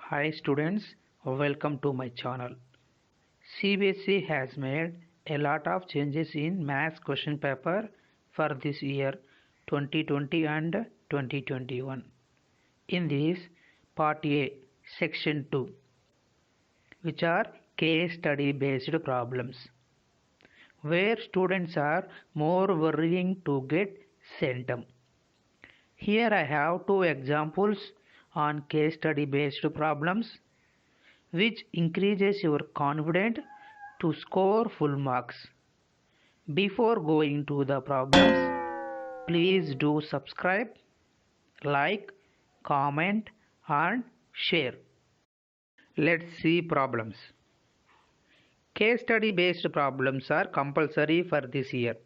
Hi students, welcome to my channel. CBSE has made a lot of changes in maths question paper for this year 2020 and 2021. In this part A, section 2, which are case study based problems, where students are more worrying to get centum. Here I have two examples on case study based problems which increases your confidence to score full marks. Before going to the problems, please do subscribe, like, comment and share. Let's see problems. Case study based problems are compulsory for this year.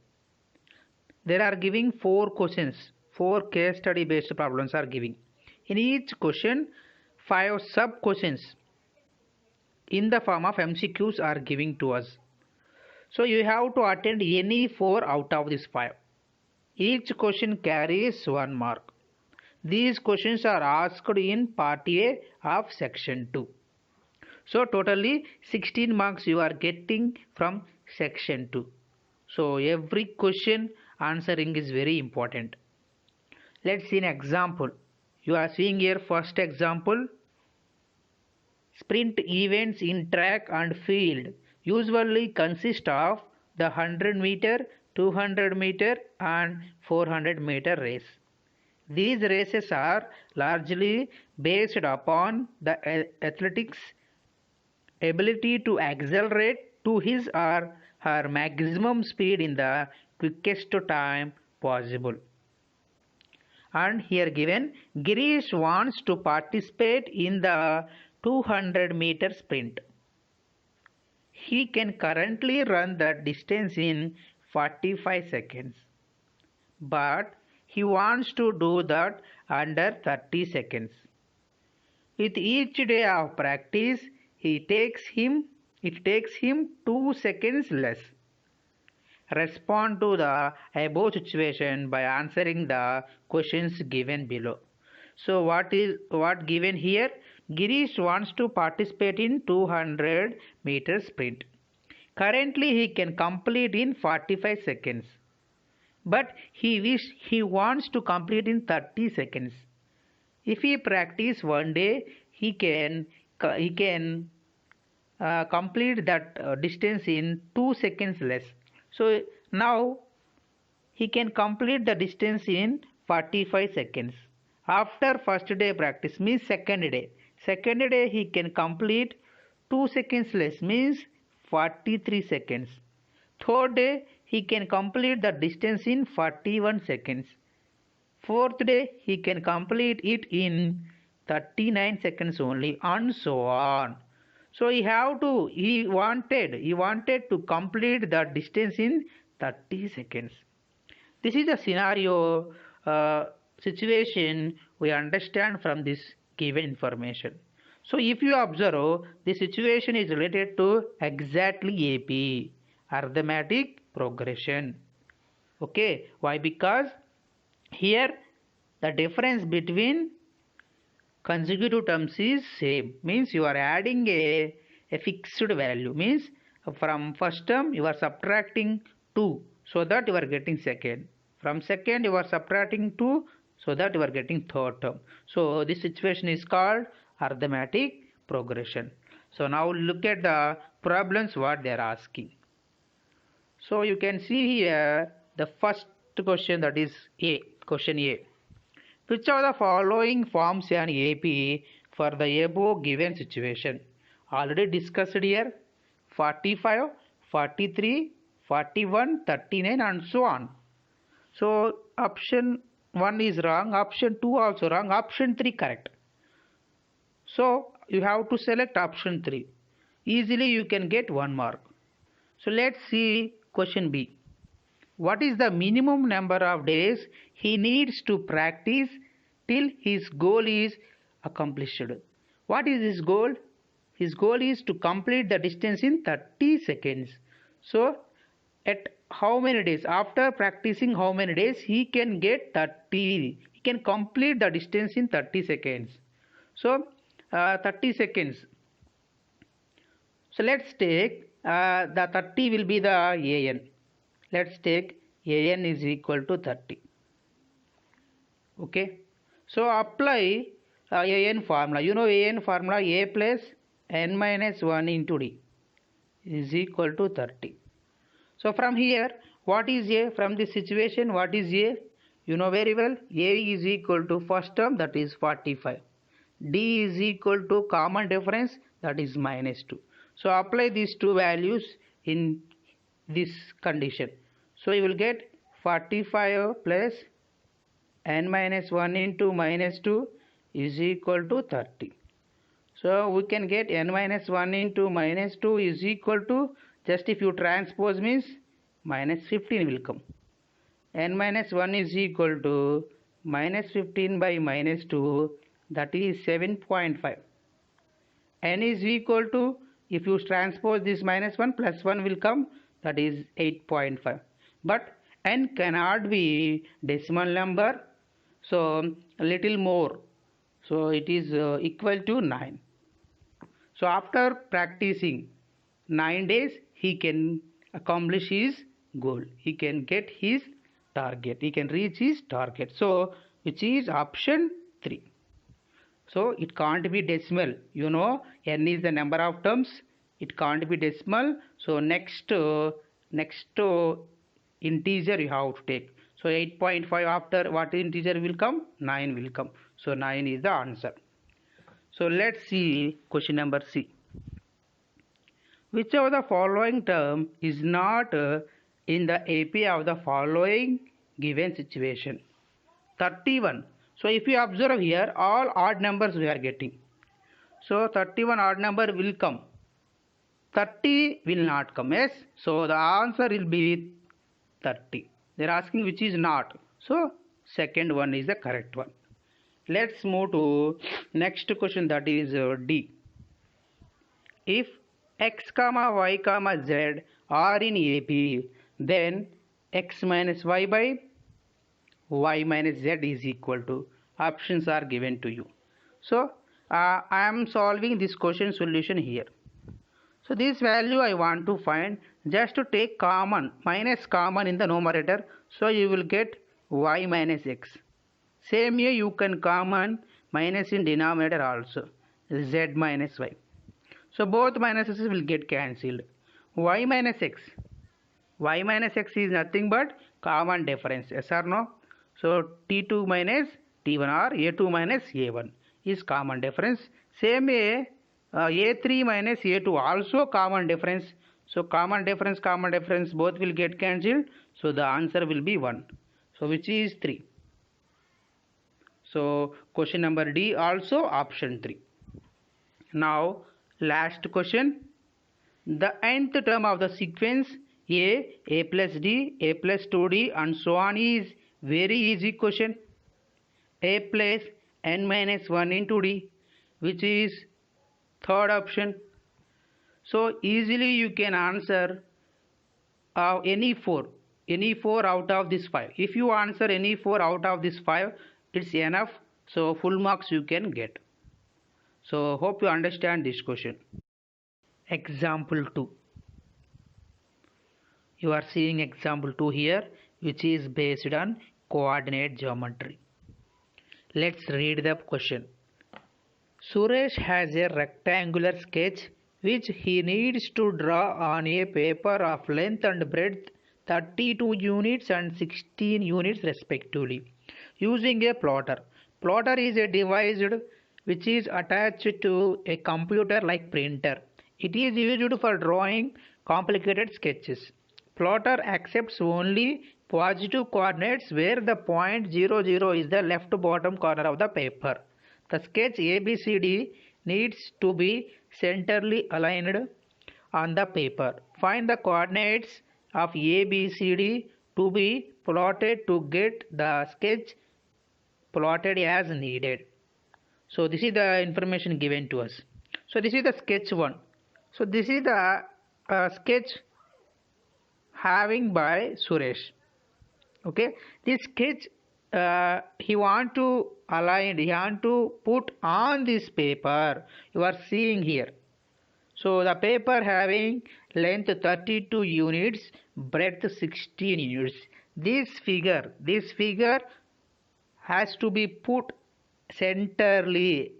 There are giving 4 questions. 4 case study based problems are giving. In each question, 5 sub questions in the form of MCQs are giving to us. So you have to attend any 4 out of these 5. Each question carries 1 mark. These questions are asked in part A of section 2. So totally 16 marks you are getting from section 2. So every question answering is very important. Let's see an example. You are seeing here first example. Sprint events in track and field usually consist of the 100 meter, 200 meter and 400 meter race. These races are largely based upon the athletic's ability to accelerate to his or her maximum speed in the quickest time possible. And here given, Girish wants to participate in the 200-meter sprint. He can currently run the distance in 45 seconds, but he wants to do that under 30 seconds. With each day of practice, it takes him 2 seconds less. Respond to the above situation by answering the questions given below. So what given here? Girish wants to participate in 200 meter sprint. Currently he can complete in 45 seconds. But he wants to complete in 30 seconds. If he practice one day, he can complete that distance in 2 seconds less. So now he can complete the distance in 45 seconds. After first day practice means second day. Second day he can complete 2 seconds less means 43 seconds. Third day he can complete the distance in 41 seconds. Fourth day he can complete it in 39 seconds only and so on. So he wanted to complete the distance in 30 seconds. This is the scenario situation we understand from this given information. So if you observe, the situation is related to exactly AP, arithmetic progression. Okay, why? Because here the difference between consecutive terms is same, means you are adding a fixed value, means from first term you are subtracting 2 so that you are getting second, from second you are subtracting 2 so that you are getting third term. So this situation is called arithmetic progression. So now look at the problems what they are asking. So you can see here the first question, that is A, question A. Which of the following forms an AP for the above given situation? Already discussed here, 45, 43, 41, 39 and so on. So option 1 is wrong, option 2 also wrong, option 3 correct. So you have to select option 3. Easily you can get 1 mark. So let's see question B. What is the minimum number of days he needs to practice till his goal is accomplished? What is his goal? His goal is to complete the distance in 30 seconds. So at how many days? After practicing how many days he can get 30? He can complete the distance in 30 seconds. So 30 seconds. So let's take the 30 will be the AN. Let's take AN is equal to 30. Okay. So apply AN formula. You know AN formula, A plus N minus 1 into D is equal to 30. So from here, what is A? From this situation, what is A? You know very well, A is equal to first term, that is 45. D is equal to common difference, that is minus 2. So apply these two values in this condition. So you will get 45 plus n minus 1 into minus 2 is equal to 30. So we can get n minus 1 into minus 2 is equal to, just if you transpose means minus 15 will come. N minus 1 is equal to minus 15 by minus 2, that is 7.5. N is equal to, if you transpose this minus 1 plus 1 will come, that is 8.5. But n cannot be decimal number, so a little more. So it is equal to 9. So after practicing 9 days, he can accomplish his goal. He can get his target. He can reach his target. So which is option 3. So it can't be decimal. You know, n is the number of terms. It can't be decimal. So next integer you have to take. So 8.5 after what integer will come? 9 will come. So 9 is the answer. So let's see question number C. Which of the following term is not in the AP of the following given situation? 31. So if you observe here, all odd numbers we are getting. So 31 odd number will come. 30 will not come. Yes. So the answer will be 30. They are asking which is not. So second one is the correct one. Let's move to next question, that is D. If x comma y comma z are in AP, then x minus y by y minus z is equal to, options are given to you. So I am solving this question solution here. So this value I want to find, just to take common, minus common in the numerator, so you will get y minus x. Same way you can common minus in denominator also, z minus y. So both minuses will get cancelled. Y minus x. Y minus x is nothing but common difference. Yes or no? So T2 minus T1 or A2 minus A1 is common difference. Same way A3 minus A2 also common difference. So common difference both will get cancelled. So the answer will be 1. So which is 3. So question number D also option 3. Now last question. The nth term of the sequence A plus D, A plus 2D and so on is very easy question. A plus n minus 1 into D, which is third option. So easily you can answer any 4 out of this 5. If you answer any 4 out of this 5, it's enough. So full marks you can get. So hope you understand this question. Example 2. You are seeing example 2 here, which is based on coordinate geometry. Let's read the question. Suresh has a rectangular sketch which he needs to draw on a paper of length and breadth 32 units and 16 units respectively, using a plotter. Plotter is a device which is attached to a computer like printer. It is used for drawing complicated sketches. Plotter accepts only positive coordinates where the point 0, 0 is the left bottom corner of the paper. The sketch ABCD needs to be centrally aligned on the paper. Find the coordinates of ABCD to be plotted to get the sketch plotted as needed. So this is the information given to us. So this is the sketch 1. So this is the sketch having by Suresh. Okay, this sketch he want to align, he want to put on this paper you are seeing here. So the paper having length 32 units, breadth 16 units. This figure has to be put centrally.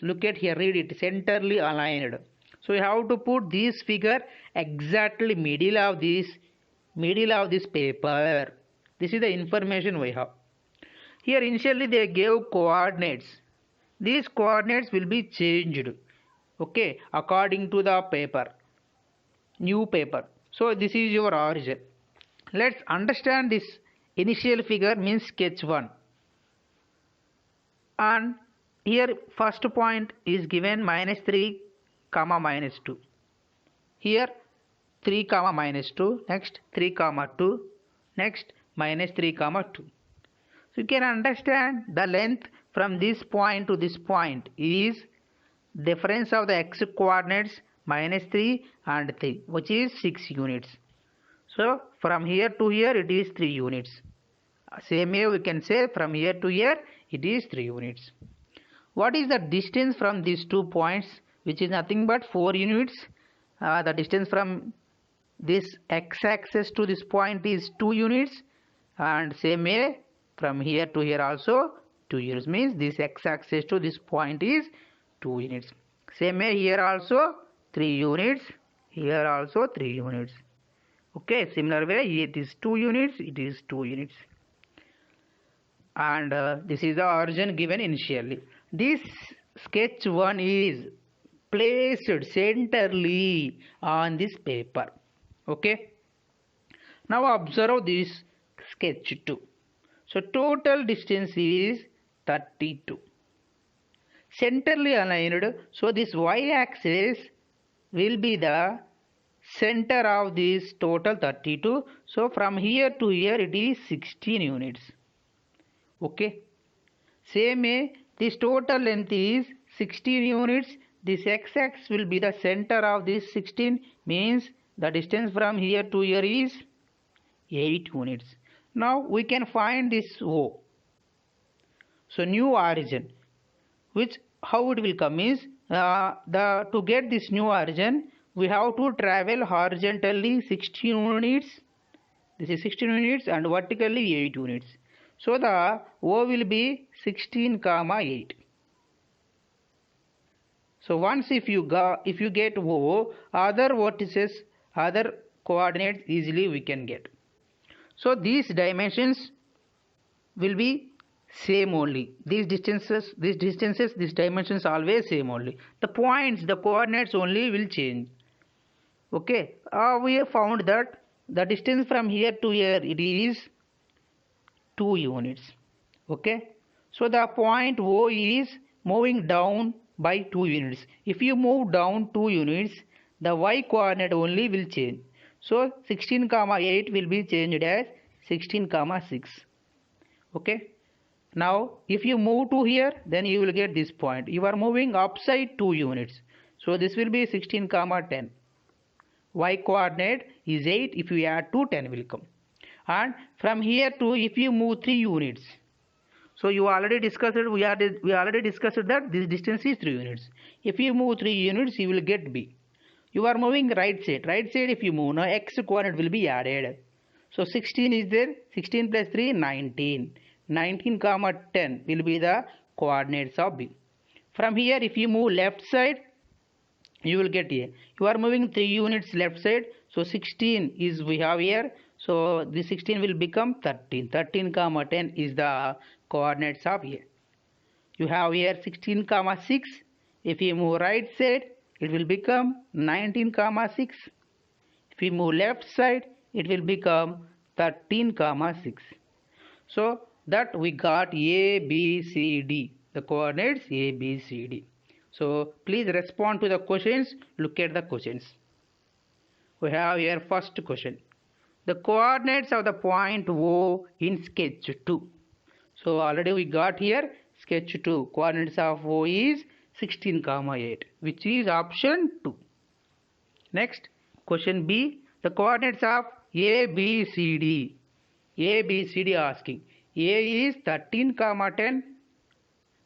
Look at here, read it, centrally aligned. So you have to put this figure exactly middle of this paper. This is the information we have. Here initially they gave coordinates. These coordinates will be changed, okay, according to the paper, new paper. So this is your origin. Let's understand this initial figure means sketch 1. And here first point is given -3 comma -2. Here 3 comma -2, next 3 comma 2, next -3 comma 2. So you can understand the length from this point to this point is difference of the x coordinates -3 and 3, which is 6 units. So from here to here it is 3 units. Same way we can say from here to here it is 3 units. What is the distance from these 2 points, which is nothing but 4 units? The distance from this x-axis to this point is 2 units, and same way from here to here also 2 units, means this x-axis to this point is 2 units. Same way here also 3 units, here also 3 units. Okay, similar way it is 2 units, it is 2 units. And this is the origin given initially. This sketch 1 is placed centrally on this paper. Okay, now observe this sketch 2. So total distance is 32, centrally aligned. So this y-axis will be the center of this total 32. So from here to here it is 16 units. Okay, same way this total length is 16 units. This x-axis will be the center of this 16, means the distance from here to here is 8 units. Now we can find this O. So new origin, which how it will come is to get this new origin we have to travel horizontally 16 units. This is 16 units and vertically 8 units. So the O will be 16 comma 8. So once if you get O, other vertices, other coordinates easily we can get. So these dimensions will be same only. These distances, these dimensions always same only. The points, the coordinates only will change. Okay, we have found that the distance from here to here it is 2 units. Okay, so the point O is moving down by 2 units. If you move down 2 units, the y coordinate only will change. So 16 comma 8 will be changed as 16 comma 6. Okay, now if you move to here, then you will get this point. You are moving upside 2 units, so this will be 16 comma 10. Y coordinate is 8. If you add 2, 10 will come. And from here to, if you move 3 units, so you already discussed it, we already discussed that this distance is 3 units. If you move 3 units, you will get B. You are moving right side. Right side if you move, now x coordinate will be added. So 16 is there. 16 plus 3, 19. 19 comma 10 will be the coordinates of B. From here, if you move left side, you will get here. You are moving 3 units left side. So 16 is we have here. So this 16 will become 13. 13 comma 10 is the coordinates of here. You have here 16 comma 6. If you move right side, it will become 19 comma 6. If you move left side, it will become 13 comma 6. So that we got A, B, C, D. The coordinates A, B, C, D. So please respond to the questions. Look at the questions. We have here first question. The coordinates of the point O in sketch 2. So already we got here sketch 2. Coordinates of O is 16 comma 8, which is option 2. Next question B. The coordinates of A, B, C, D. A, B, C, D asking. A is 13 comma 10.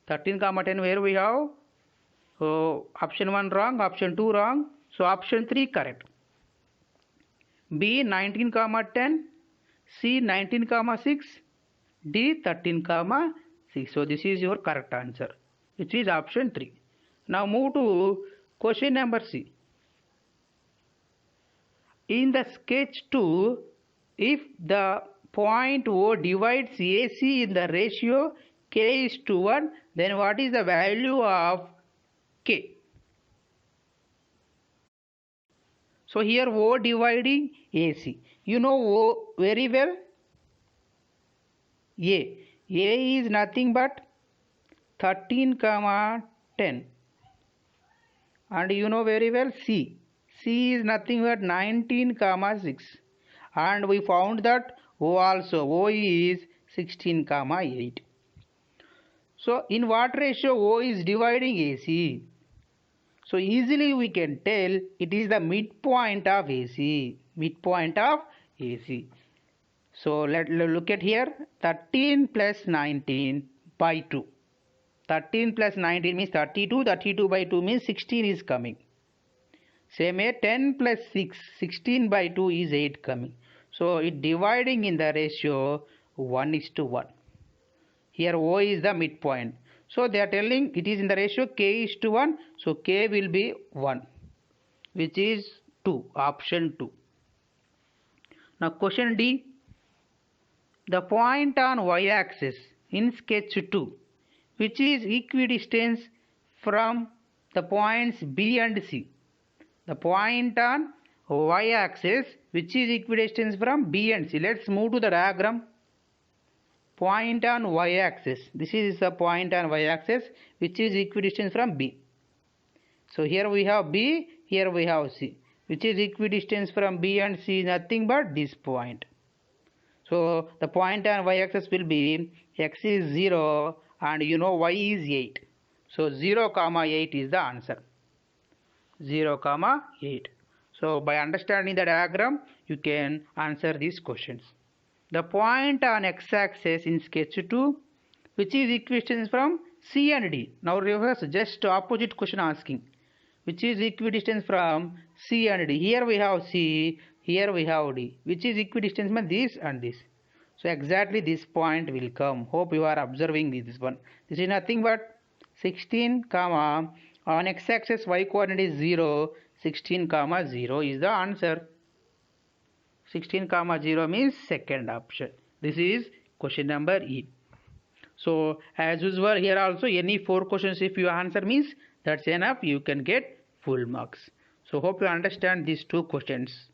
13 comma 10 where we have option 1 wrong, option 2 wrong. So option 3 correct. B 19 comma 10, C 19 comma 6, D 13 comma 6. So this is your correct answer, which is option 3. Now move to question number C. In the sketch 2, if the point O divides AC in the ratio K is to 1, then what is the value of K? So here O dividing AC. You know O very well. A is nothing but 13 comma 10. And you know very well C is nothing but 19 comma 6. And we found that O is 16 comma 8. So in what ratio O is dividing AC? So easily we can tell it is the midpoint of AC. Midpoint of AC. So let's look at here. 13 plus 19 by 2. 13 plus 19 means 32. 32 by 2 means 16 is coming. Same way 10 plus 6. 16 by 2 is 8 coming. So it dividing in the ratio 1:1. Here O is the midpoint. So they are telling it is in the ratio K is to 1. So K will be 1, which is 2, option 2. Now question D. The point on y-axis in sketch 2, which is equidistant from the points B and C. The point on y-axis which is equidistant from B and C. Let's move to the diagram. Point on y-axis. This is the point on y-axis which is equidistant from B. So here we have B, here we have C. Which is equidistant from B and C is nothing but this point. So the point on y-axis will be x is 0 and you know y is 8. So 0 comma 8 is the answer. 0 comma 8. So by understanding the diagram you can answer these questions. The point on x-axis in sketch 2 which is equidistant from C and D. Now reverse, just opposite question asking. Which is equidistant from C and D. Here we have C, here we have D. Which is equidistant from this and this. So exactly this point will come. Hope you are observing this one. This is nothing but 16 comma on x-axis y coordinate is 0. 16 comma 0 is the answer. 16 comma 0 means second option. This is question number E. So as usual here also any 4 questions if you answer means that's enough, you can get full marks. So hope you understand these 2 questions.